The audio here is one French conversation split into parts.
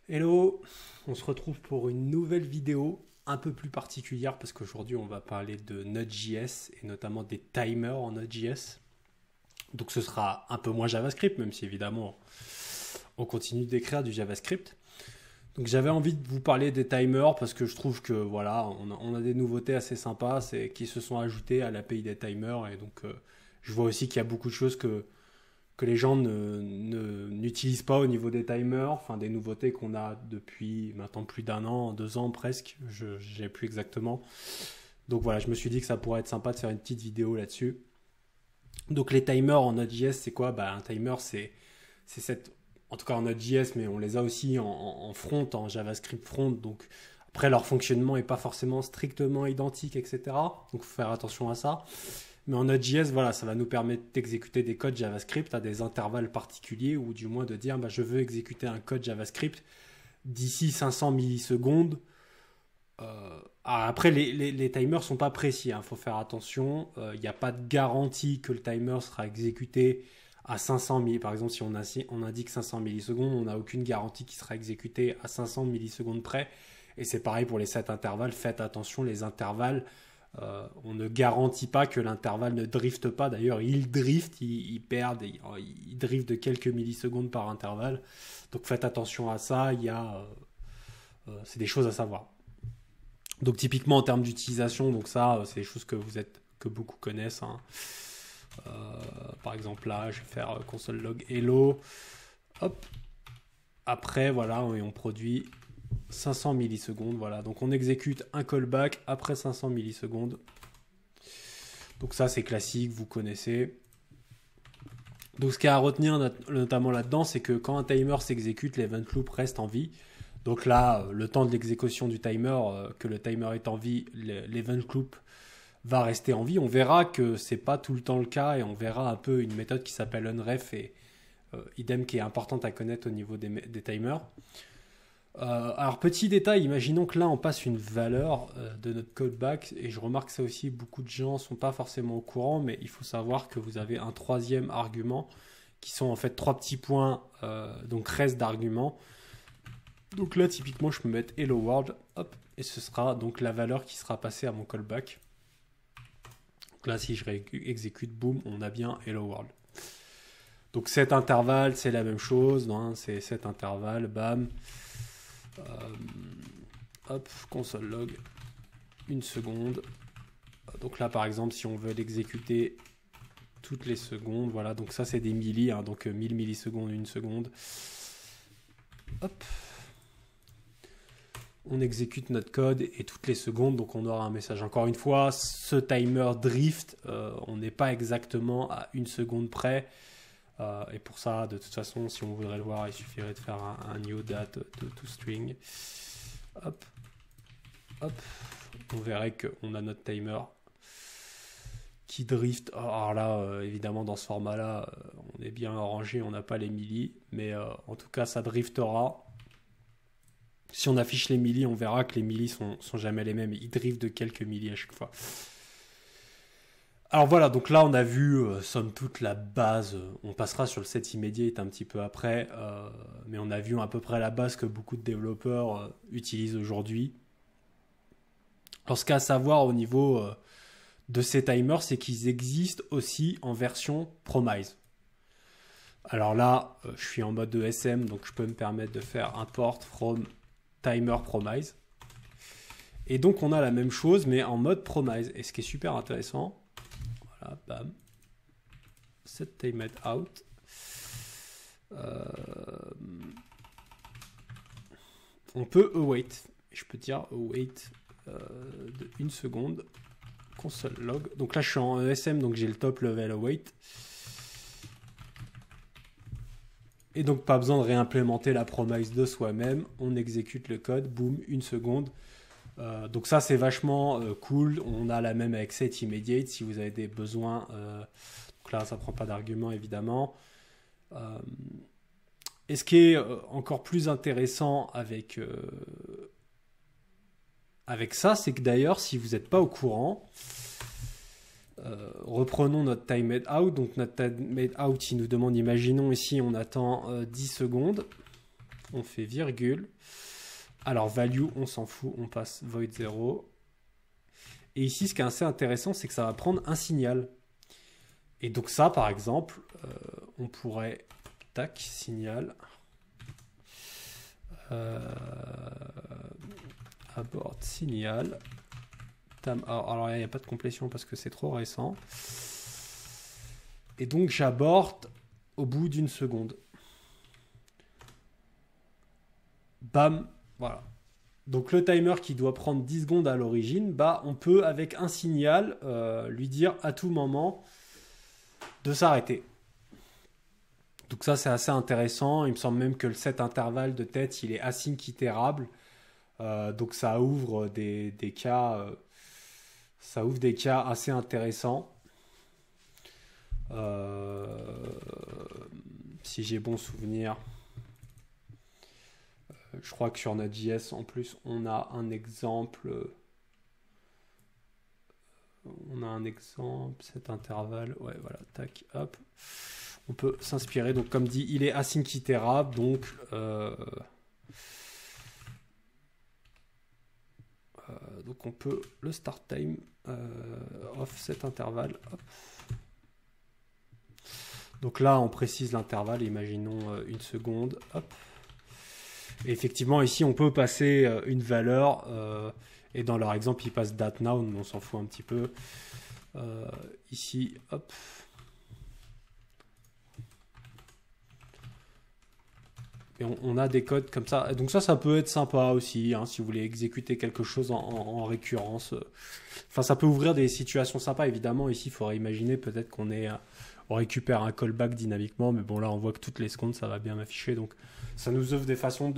Hello, on se retrouve pour une nouvelle vidéo un peu plus particulière parce qu'aujourd'hui on va parler de Node.js et notamment des timers en Node.js. Donc ce sera un peu moins JavaScript, même si évidemment on continue d'écrire du JavaScript. Donc j'avais envie de vous parler des timers parce que je trouve que voilà, on a des nouveautés assez sympas qui se sont ajoutées à l'API des timers et donc je vois aussi qu'il y a beaucoup de choses que les gens n'utilisent pas au niveau des timers, enfin des nouveautés qu'on a depuis maintenant plus d'un an, 2 ans presque, je n'ai plus exactement. Donc voilà, je me suis dit que ça pourrait être sympa de faire une petite vidéo là-dessus. Donc les timers en Node.js, c'est quoi? Bah, un timer, c'est cette... En tout cas en Node.js, mais on les a aussi en front, en JavaScript front. Donc après, leur fonctionnement n'est pas forcément strictement identique, etc. Donc il faut faire attention à ça. Mais en Node.js, voilà, ça va nous permettre d'exécuter des codes JavaScript à des intervalles particuliers, ou du moins de dire, bah, je veux exécuter un code JavaScript d'ici 500 millisecondes. Après, les timers sont pas précis, il faut faire attention. Il n'y a pas de garantie que le timer sera exécuté à 500 millisecondes. Par exemple, si on indique 500 millisecondes, on n'a aucune garantie qu'il sera exécuté à 500 millisecondes près. Et c'est pareil pour les 7 intervalles. Faites attention, les intervalles, on ne garantit pas que l'intervalle ne drifte pas. D'ailleurs, il drift, il perd, il drift de quelques millisecondes par intervalle. Donc faites attention à ça. C'est des choses à savoir. Donc typiquement en termes d'utilisation, donc ça, c'est des choses que beaucoup connaissent. Par exemple là, je vais faire console log hello. Hop. Après, voilà, et on produit 500 millisecondes. Voilà, donc on exécute un callback après 500 millisecondes. Donc ça, c'est classique, vous connaissez. Donc ce qu'il y a à retenir notamment là-dedans, c'est que quand un timer s'exécute, l'event loop reste en vie. Donc là, le temps de l'exécution du timer, que le timer est en vie, l'event loop va rester en vie. On verra que c'est pas tout le temps le cas et on verra un peu une méthode qui s'appelle unref et idem qui est importante à connaître au niveau des timers. Alors petit détail, imaginons que là on passe une valeur de notre callback et je remarque ça aussi, beaucoup de gens sont pas forcément au courant, mais il faut savoir que vous avez un troisième argument qui sont en fait 3 petits points, donc reste d'arguments. Donc là, typiquement, je peux mettre hello world, hop, et ce sera donc la valeur qui sera passée à mon callback. Donc là, si je exécute, boum, on a bien hello world. Donc cet intervalle, c'est la même chose, hein, c'est cet intervalle, bam. Hop, console log, 1 seconde. Donc là, par exemple, si on veut l'exécuter toutes les secondes, voilà, donc ça, c'est des millis, hein, donc 1000 millisecondes, 1 seconde. Hop. On exécute notre code et toutes les secondes, donc on aura un message. Encore une fois, ce timer drift, on n'est pas exactement à 1 seconde près. Et pour ça, de toute façon, si on voudrait le voir, il suffirait de faire un new date de toString. Hop, hop. On verrait qu'on a notre timer qui drift. Alors là, évidemment, dans ce format-là, on est bien rangé, on n'a pas les millis. Mais en tout cas, ça driftera. Si on affiche les millis, on verra que les millis sont jamais les mêmes. Ils driftent de quelques millis à chaque fois. Alors voilà, donc là on a vu, somme toute, la base. On passera sur le set immediate un petit peu après. Mais on a vu à peu près la base que beaucoup de développeurs utilisent aujourd'hui. Alors ce qu'il y a à savoir au niveau de ces timers, c'est qu'ils existent aussi en version promise. Alors là, je suis en mode ESM, donc je peux me permettre de faire import from timer promise. Et donc on a la même chose mais en mode promise. Et ce qui est super intéressant, voilà, bam, set timed out. On peut await. Je peux dire await de 1 seconde. Console log. Donc là je suis en ESM, donc j'ai le top level await. Et donc pas besoin de réimplémenter la promise de soi-même, on exécute le code, boum, 1 seconde. Donc ça c'est vachement cool, on a la même avec set immediate si vous avez des besoins. Donc là ça prend pas d'argument évidemment. Et ce qui est encore plus intéressant avec ça, c'est que d'ailleurs si vous n'êtes pas au courant, reprenons notre timed out. Donc notre timed out, il nous demande, imaginons ici, on attend 10 secondes. on fait virgule. Alors value, on s'en fout, on passe void 0. Et ici, ce qui est assez intéressant, c'est que ça va prendre un signal. Et donc ça, par exemple, on pourrait, tac, signal, abort signal. Alors il n'y a pas de complétion parce que c'est trop récent. Et donc j'aborte au bout d'une seconde. Bam, voilà. Donc le timer qui doit prendre 10 secondes à l'origine, bah, on peut avec un signal lui dire à tout moment de s'arrêter. Donc ça c'est assez intéressant. Il me semble même que le set intervalle de tête il est async itérable. Donc ça ouvre des cas, assez intéressants. Si j'ai bon souvenir. Je crois que sur Node.js, en plus, on a un exemple. Cet intervalle. Ouais, voilà, tac, hop. On peut s'inspirer. Donc, comme dit, il est async itérable. Donc, on peut le start time off cet intervalle. Hop. Donc là, on précise l'intervalle. Imaginons une seconde. Hop. Et effectivement, ici, on peut passer une valeur. Et dans leur exemple, ils passent date now, mais on s'en fout un petit peu. Ici, hop. Et on a des codes comme ça. Et donc ça peut être sympa aussi, hein, si vous voulez exécuter quelque chose en récurrence. Enfin, ça peut ouvrir des situations sympas, évidemment. Ici, il faudrait imaginer peut-être on récupère un callback dynamiquement, mais bon, là, on voit que toutes les secondes, ça va bien afficher. Donc, ça nous offre des façons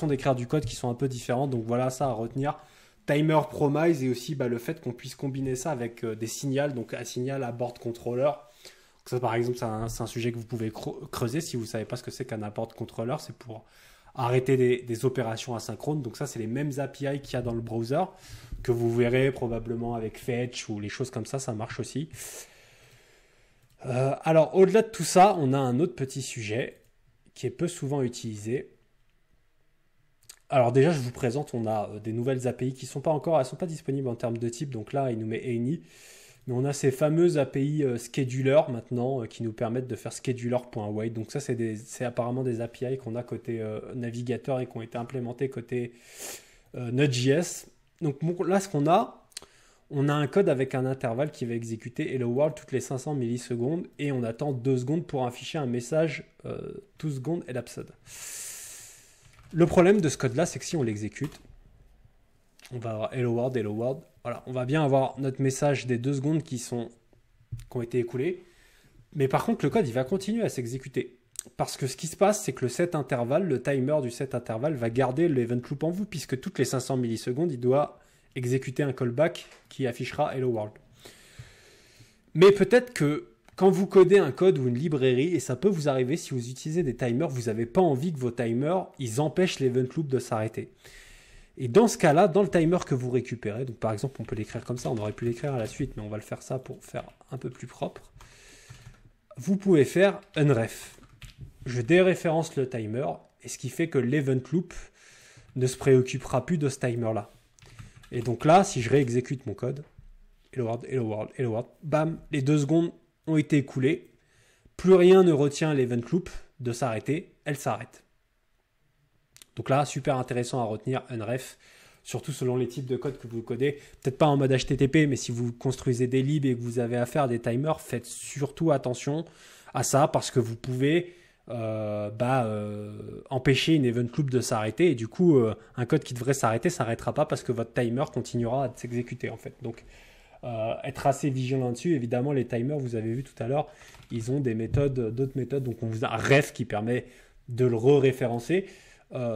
d'écrire du code qui sont un peu différentes. Donc, voilà ça à retenir. Timer promise et aussi le fait qu'on puisse combiner ça avec des signals, donc un signal à board controller. Donc ça, par exemple, c'est un sujet que vous pouvez creuser si vous ne savez pas ce que c'est qu'un board controller. C'est pour arrêter des opérations asynchrones. Donc ça, c'est les mêmes API qu'il y a dans le browser que vous verrez probablement avec Fetch ou les choses comme ça. Ça marche aussi. Alors, au-delà de tout ça, on a un autre petit sujet qui est peu souvent utilisé. Alors déjà, je vous présente, on a des nouvelles API qui sont pas disponibles en termes de type. Donc là, il nous met any. Mais on a ces fameuses API scheduler maintenant qui nous permettent de faire scheduler.wait. Donc ça, c'est apparemment des API qu'on a côté navigateur et qui ont été implémentés côté Node.js. Donc là, ce qu'on a, on a un code avec un intervalle qui va exécuter Hello World toutes les 500 millisecondes et on attend 2 secondes pour afficher un message 2 secondes elapsed. Le problème de ce code-là, c'est que si on l'exécute, on va avoir Hello World, Hello World. Voilà, on va bien avoir notre message des 2 secondes qui ont été écoulées. Mais par contre, le code, il va continuer à s'exécuter. Parce que ce qui se passe, c'est que le timer du set intervalle va garder l'event loop en vous, puisque toutes les 500 millisecondes, il doit exécuter un callback qui affichera Hello World. Mais peut-être que quand vous codez un code ou une librairie, et ça peut vous arriver si vous utilisez des timers, vous n'avez pas envie que vos timers, ils empêchent l'event loop de s'arrêter. Et dans ce cas-là, dans le timer que vous récupérez, donc par exemple, on peut l'écrire comme ça, on aurait pu l'écrire à la suite, mais on va le faire ça pour faire un peu plus propre. Vous pouvez faire unref. Je déréférence le timer, et ce qui fait que l'event loop ne se préoccupera plus de ce timer-là. Et donc là, si je réexécute mon code, hello world, hello world, hello world, bam, les 2 secondes ont été écoulées, plus rien ne retient l'event loop de s'arrêter, elle s'arrête. Donc là, super intéressant à retenir, unref, surtout selon les types de code que vous codez. Peut-être pas en mode HTTP, mais si vous construisez des libs et que vous avez affaire à des timers, faites surtout attention à ça parce que vous pouvez empêcher une event loop de s'arrêter et du coup, un code qui devrait s'arrêter s'arrêtera pas parce que votre timer continuera à s'exécuter en fait. Donc, être assez vigilant là-dessus. Évidemment, les timers, vous avez vu tout à l'heure, ils ont d'autres méthodes. Donc, on vous a un ref qui permet de le re-référencer.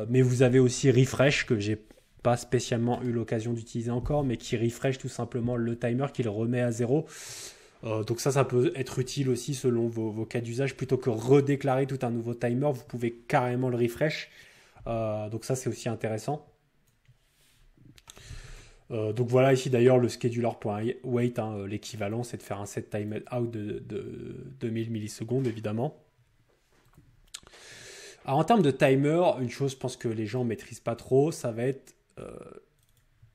Mais vous avez aussi refresh que j'ai pas spécialement eu l'occasion d'utiliser encore, mais qui refresh tout simplement le timer, qui le remet à 0. Donc ça peut être utile aussi selon vos cas d'usage. Plutôt que redéclarer tout un nouveau timer, vous pouvez carrément le refresh. Donc ça, c'est aussi intéressant. Donc voilà, ici d'ailleurs, le scheduler.wait, l'équivalent, c'est de faire un set time out de 2000 millisecondes, évidemment. Alors, en termes de timer, une chose, je pense que les gens ne maîtrisent pas trop, ça va être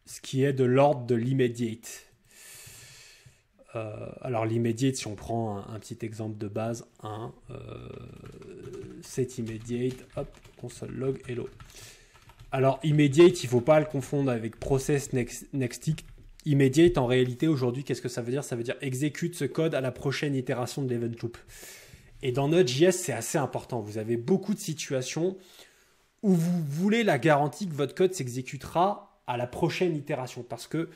ce qui est de l'ordre de l'immediate. Alors l'immediate, si on prend un petit exemple de base, set immediate, hop, console log hello. Alors immediate, il ne faut pas le confondre avec process next tick. Immediate, en réalité, aujourd'hui, qu'est-ce que ça veut dire? Ça veut dire exécute ce code à la prochaine itération de l'event loop. Et dans Node.js, c'est assez important. Vous avez beaucoup de situations où vous voulez la garantie que votre code s'exécutera à la prochaine itération, parce que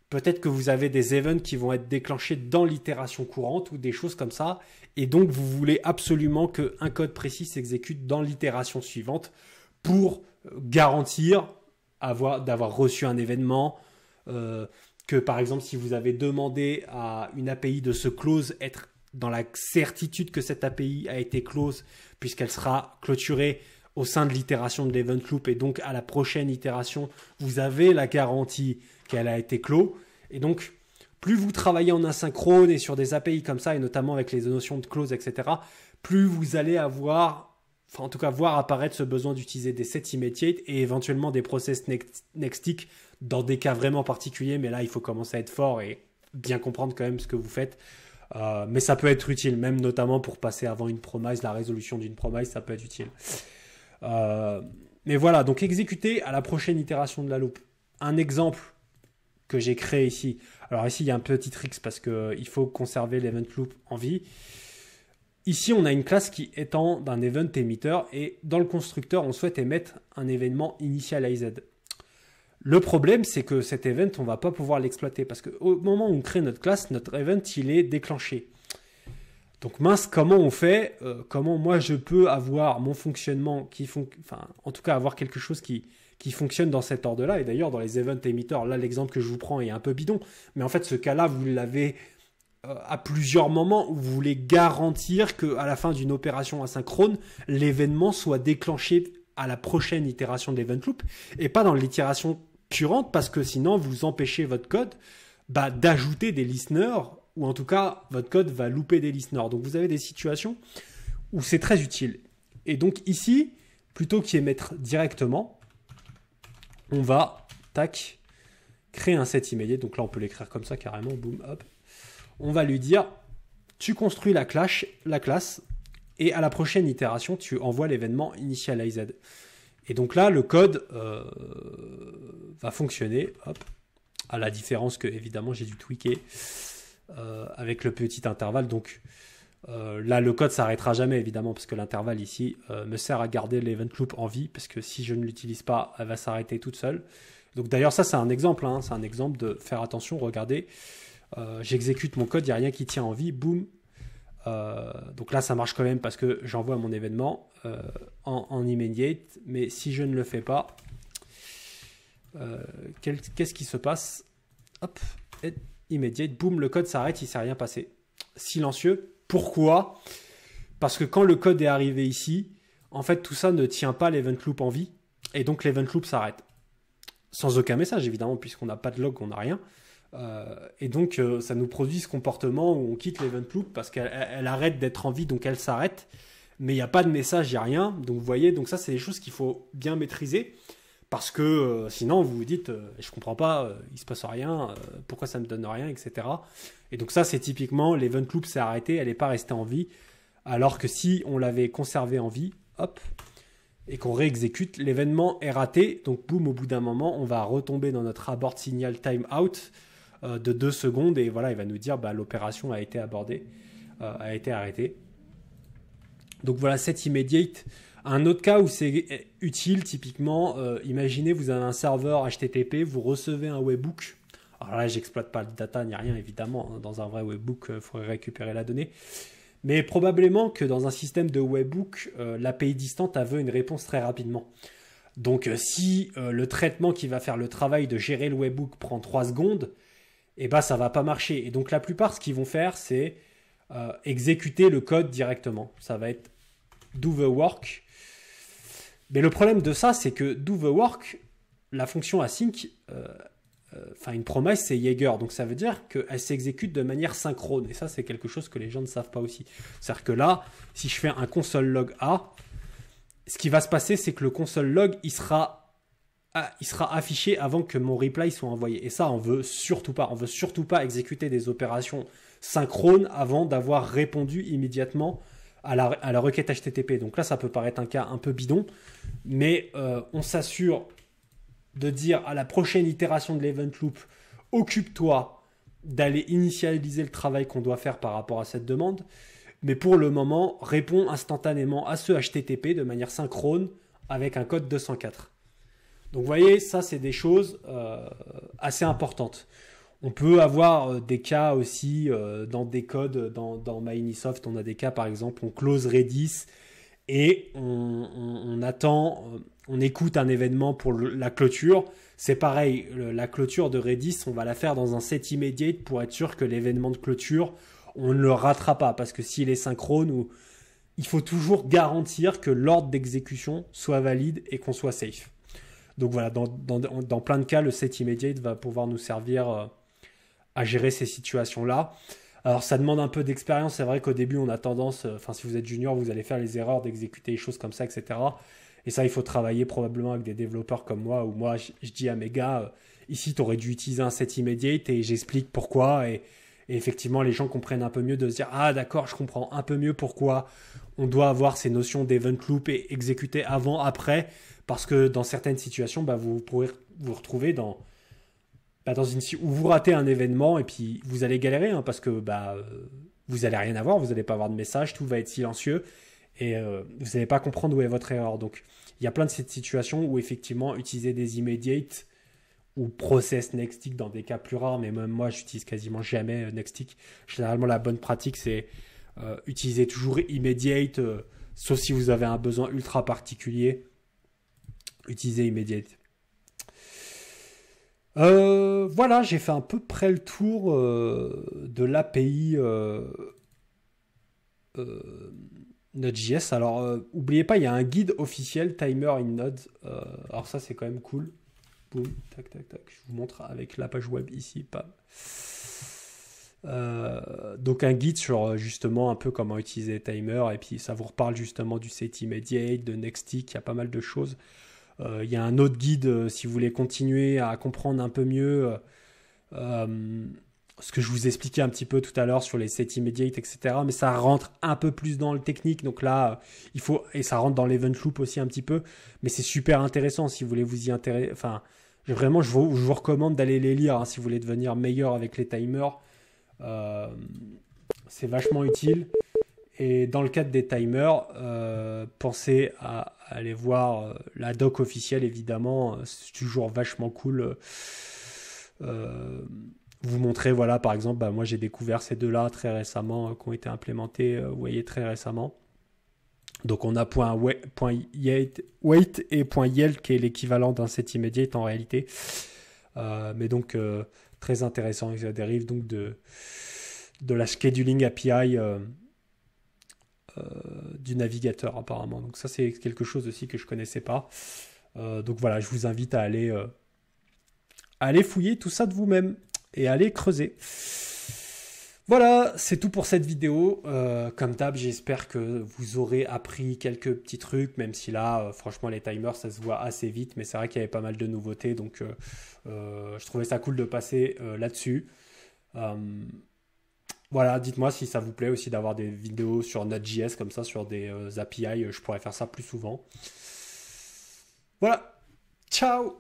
peut-être que vous avez des events qui vont être déclenchés dans l'itération courante ou des choses comme ça. Et donc, vous voulez absolument qu'un code précis s'exécute dans l'itération suivante pour garantir d'avoir reçu un événement. Que par exemple, si vous avez demandé à une API de se close, être dans la certitude que cette API a été close puisqu'elle sera clôturée au sein de l'itération de l'event loop. Et donc, à la prochaine itération, vous avez la garantie qu'elle a été clos. Et donc, plus vous travaillez en asynchrone et sur des API comme ça, et notamment avec les notions de close, etc., plus vous allez avoir, enfin en tout cas voir apparaître ce besoin d'utiliser des set immediate et éventuellement des process next tick dans des cas vraiment particuliers. Mais là, il faut commencer à être fort et bien comprendre quand même ce que vous faites. Mais ça peut être utile, même notamment pour passer avant une promise, la résolution d'une promise, ça peut être utile. Mais voilà, donc exécuter à la prochaine itération de la loop. Un exemple que j'ai créé ici. Alors ici, il y a un petit trick parce qu'il faut conserver l'event loop en vie. Ici, on a une classe qui étend d'un event émetteur et dans le constructeur, on souhaite émettre un événement initialized. Le problème, c'est que cet event, on ne va pas pouvoir l'exploiter parce qu'au moment où on crée notre classe, notre event, il est déclenché. Donc mince, comment on fait? Comment moi je peux avoir mon fonctionnement en tout cas avoir quelque chose qui fonctionne dans cet ordre-là. Et d'ailleurs, dans les event emitters, là, l'exemple que je vous prends est un peu bidon. Mais en fait, ce cas-là, vous l'avez à plusieurs moments où vous voulez garantir qu'à la fin d'une opération asynchrone, l'événement soit déclenché à la prochaine itération de l'event loop et pas dans l'itération currente parce que sinon, vous empêchez votre code d'ajouter des listeners ou en tout cas, votre code va louper des listeners. Donc, vous avez des situations où c'est très utile. Et donc, ici, plutôt qu'émettre directement, on va, créer un set immédiat. Donc là, on peut l'écrire comme ça, carrément, boum, hop. On va lui dire, tu construis la classe, et à la prochaine itération, tu envoies l'événement initialized. Et donc là, le code va fonctionner, hop, à la différence que, évidemment, j'ai dû tweaker avec le petit intervalle. Donc là, le code s'arrêtera jamais, évidemment, parce que l'intervalle ici me sert à garder l'event loop en vie, parce que si je ne l'utilise pas, elle va s'arrêter toute seule. Donc d'ailleurs, ça, c'est un exemple. C'est un exemple de faire attention. Regardez, j'exécute mon code, il n'y a rien qui tient en vie. Boum. Donc là, ça marche quand même parce que j'envoie mon événement en immediate. Mais si je ne le fais pas, qu'est-ce qui se passe? Hop, immediate, boum, le code s'arrête, il ne s'est rien passé. Silencieux. Pourquoi? Parce que quand le code est arrivé ici, en fait, tout ça ne tient pas l'event loop en vie. Et donc, l'event loop s'arrête. Sans aucun message, évidemment, puisqu'on n'a pas de log, on n'a rien. Et donc, ça nous produit ce comportement où on quitte l'event loop parce qu'elle arrête d'être en vie, donc elle s'arrête. Mais il n'y a pas de message, il n'y a rien. Donc, vous voyez, donc ça, c'est des choses qu'il faut bien maîtriser. Parce que sinon, vous vous dites, je ne comprends pas, il ne se passe rien, pourquoi ça ne me donne rien, etc. Et donc ça, c'est typiquement, l'event loop s'est arrêté, elle n'est pas restée en vie. Alors que si on l'avait conservé en vie, hop, et qu'on réexécute, l'événement est raté. Donc boum, au bout d'un moment, on va retomber dans notre abort signal timeout de 2 secondes. Et voilà, il va nous dire, l'opération a été abordée, a été arrêtée. Donc voilà, set immediate. Un autre cas où c'est utile, typiquement, imaginez vous avez un serveur HTTP, vous recevez un webhook. Alors là, j'exploite pas le data ni rien, évidemment. Dans un vrai webhook, il faudrait récupérer la donnée. Mais probablement que dans un système de webhook, l'API distante veut une réponse très rapidement. Donc si le traitement qui va faire le travail de gérer le webhook prend 3 secondes, ça ne va pas marcher. Et donc la plupart, ce qu'ils vont faire, c'est exécuter le code directement. Ça va être do the work. Mais le problème de ça, c'est que do the work, la fonction async, une promise, c'est Jaeger. Donc ça veut dire qu'elle s'exécute de manière synchrone. Et ça, c'est quelque chose que les gens ne savent pas aussi. C'est-à-dire que là, si je fais un console log A, ce qui va se passer, c'est que le console log, il sera affiché avant que mon reply soit envoyé. Et ça, on veut surtout pas. On veut surtout pas exécuter des opérations synchrones avant d'avoir répondu immédiatement à la requête HTTP. Donc là, ça peut paraître un cas un peu bidon, mais on s'assure de dire à la prochaine itération de l'event loop, occupe-toi d'aller initialiser le travail qu'on doit faire par rapport à cette demande. Mais pour le moment, réponds instantanément à ce HTTP de manière synchrone avec un code 204. Donc vous voyez, ça c'est des choses assez importantes. On peut avoir des cas aussi dans des codes, dans Microsoft, on a des cas par exemple, on close Redis et on attend, on écoute un événement pour la clôture. C'est pareil, la clôture de Redis, on va la faire dans un set immediate pour être sûr que l'événement de clôture, on ne le ratera pas parce que s'il est synchrone, il faut toujours garantir que l'ordre d'exécution soit valide et qu'on soit safe. Donc voilà, dans plein de cas, le set immediate va pouvoir nous servir à gérer ces situations-là. Alors ça demande un peu d'expérience, c'est vrai qu'au début on a tendance, si vous êtes junior, vous allez faire les erreurs d'exécuter les choses comme ça, etc. Et ça, il faut travailler probablement avec des développeurs comme moi, où moi je dis à mes gars, ici tu aurais dû utiliser un set immediate et j'explique pourquoi. Et effectivement, les gens comprennent un peu mieux de se dire, ah d'accord, je comprends un peu mieux pourquoi on doit avoir ces notions d'event loop et exécuter avant, après, parce que dans certaines situations, vous pourrez vous retrouver dans une où vous ratez un événement et puis vous allez galérer parce que vous n'allez rien avoir, vous n'allez pas avoir de message, tout va être silencieux et vous n'allez pas comprendre où est votre erreur. Donc il y a plein de cette situations où effectivement utiliser des immediate ou process nexttick dans des cas plus rares, mais même moi j'utilise quasiment jamais nexttick. Généralement la bonne pratique c'est utiliser toujours immediate, sauf si vous avez un besoin ultra particulier, utilisez immediate. Voilà, j'ai fait à peu près le tour de l'API Node.js. Alors, n'oubliez pas, il y a un guide officiel Timer in Node. Alors ça, c'est quand même cool. Boum, tac, tac, tac. Je vous montre avec la page web ici. Donc un guide sur justement un peu comment utiliser Timer. Et puis ça vous reparle justement du set immediate, de nexttick. Il y a pas mal de choses. Il y a un autre guide si vous voulez continuer à comprendre un peu mieux ce que je vous expliquais un petit peu tout à l'heure sur les sets immediate, etc. Mais ça rentre un peu plus dans le technique. Donc là, et ça rentre dans l'event loop aussi un petit peu. Mais c'est super intéressant si vous voulez vous y intéresser. Enfin, vraiment, je vous recommande d'aller les lire si vous voulez devenir meilleur avec les timers. C'est vachement utile. Et dans le cadre des timers, pensez à aller voir la doc officielle, évidemment. C'est toujours vachement cool. Vous montrer, voilà, par exemple, moi j'ai découvert ces deux-là très récemment, qui ont été implémentés, vous voyez, très récemment. Donc on a .wait et .yield qui est l'équivalent d'un set immediate en réalité. Mais donc très intéressant, ça dérive donc de la scheduling API du navigateur apparemment. Donc ça c'est quelque chose aussi que je connaissais pas. Donc voilà, je vous invite à aller fouiller tout ça de vous-même et à aller creuser. Voilà, c'est tout pour cette vidéo. Comme d'hab, j'espère que vous aurez appris quelques petits trucs, même si là, franchement, les timers, ça se voit assez vite, mais c'est vrai qu'il y avait pas mal de nouveautés, donc je trouvais ça cool de passer là-dessus. Voilà, dites-moi si ça vous plaît aussi d'avoir des vidéos sur Node.js comme ça, sur des API, je pourrais faire ça plus souvent. Voilà, ciao!